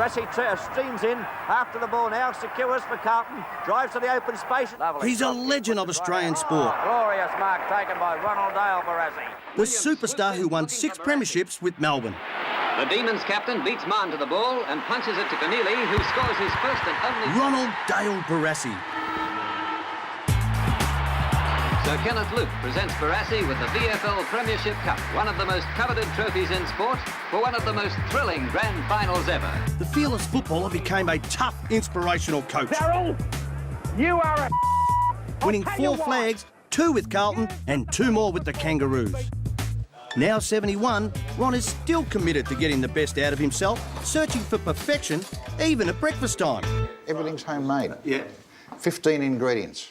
Barrassi streams in after the ball now, secures for Carlton, drives to the open space. Lovely. He's a legend of Australian sport. Glorious mark taken by Ronald Barrassi. The superstar who won 6 premierships with Melbourne. The Demons captain beats Mann to the ball and punches it to Keneally, who scores his first and only... Ronald Barrassi. Sir Kenneth Luke presents Barrassi with the VFL Premiership Cup, one of the most coveted trophies in sport for one of the most thrilling grand finals ever. The fearless footballer became a tough, inspirational coach. Darryl, you are a... Winning 4 flags, 2 with Carlton and 2 more with the Kangaroos. Now 71, Ron is still committed to getting the best out of himself, searching for perfection, even at breakfast time. Everything's homemade. Yeah. 15 ingredients.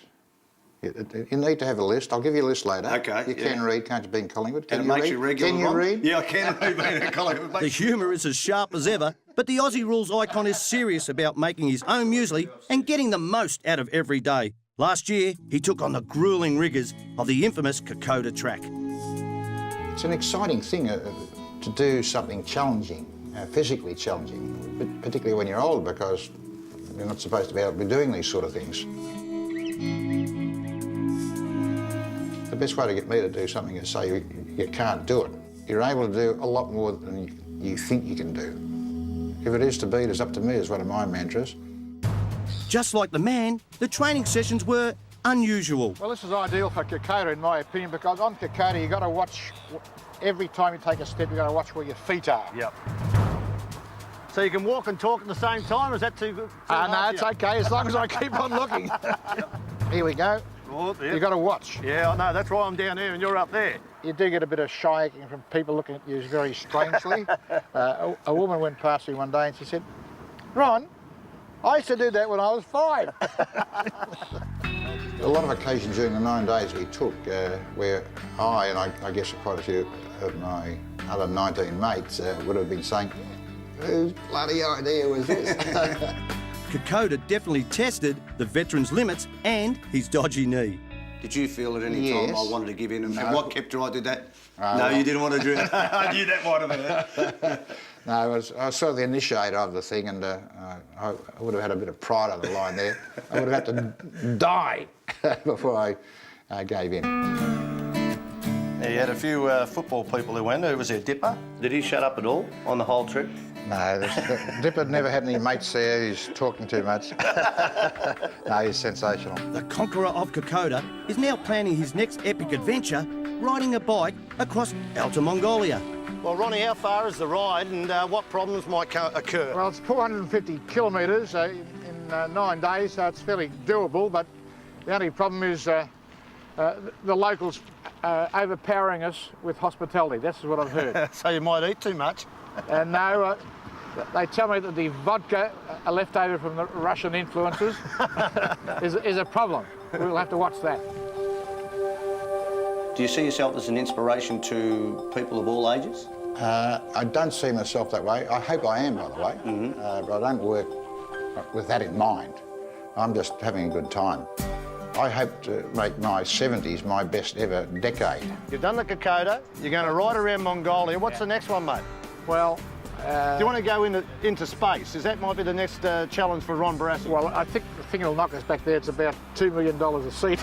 You need to have a list. I'll give you a list later. OK, You can read, can't you, be in Collingwood? Can and you it makes read? you regular, Can you Ron? read? Yeah, I can read being in Collingwood. The humour is as sharp as ever, but the Aussie Rules icon is serious about making his own muesli and getting the most out of every day. Last year, he took on the gruelling rigours of the infamous Kokoda track. It's an exciting thing to do something challenging, physically challenging, but particularly when you're old, because you're not supposed to be able to be doing these sort of things. The best way to get me to do something is say you can't do it. You're able to do a lot more than you think you can do. If it is to beat, it's up to me is one of my mantras. Just like the man, the training sessions were unusual. Well, this is ideal for Kokoda, in my opinion, because on Kokoda, you've got to watch, every time you take a step, you've got to watch where your feet are. Yep. So you can walk and talk at the same time, or is that too good? No, it's OK, as long as I keep on looking. Here we go. Oh, yeah. You've got to watch. Yeah, I know, that's why I'm down here and you're up there. You do get a bit of shaking from people looking at you very strangely. A woman went past me one day and she said, "Ron, I used to do that when I was 5. A lot of occasions during the 9 days we took where I, and I guess quite a few of my other 19 mates would have been saying, whose bloody idea was this? Kokoda definitely tested the veteran's limits and his dodgy knee. Did you feel at any time I wanted to give in? And No. what kept you? I did that. No, well. you didn't want to do it. I knew that might have been it. No, I was sort of the initiator of the thing, and I would have had a bit of pride on the line there. I would have had to die before I gave in. Yeah, you had a few football people who went. Who was there, Dipper? Did he shut up at all on the whole trip? No, Dipper never had any mates there. He's talking too much. No, he's sensational. The conqueror of Kokoda is now planning his next epic adventure, riding a bike across Outer Mongolia. Well, Ronnie, how far is the ride and what problems might occur? Well, it's 450 kilometres in 9 days, so it's fairly doable, but the only problem is the locals overpowering us with hospitality. That's what I've heard. So you might eat too much. And no, they tell me that the vodka left over from the Russian influences is a problem. We'll have to watch that. Do you see yourself as an inspiration to people of all ages? I don't see myself that way. I hope I am, by the way, but I don't work with that in mind. I'm just having a good time. I hope to make my 70s my best ever decade. You've done the Kokoda, you're going to ride around Mongolia. What's the next one, mate? Well, Do you want to go into space? Is that might be the next challenge for Ron Barrassi? well, I think the thing that'll knock us back there, it's about $2 million a seat.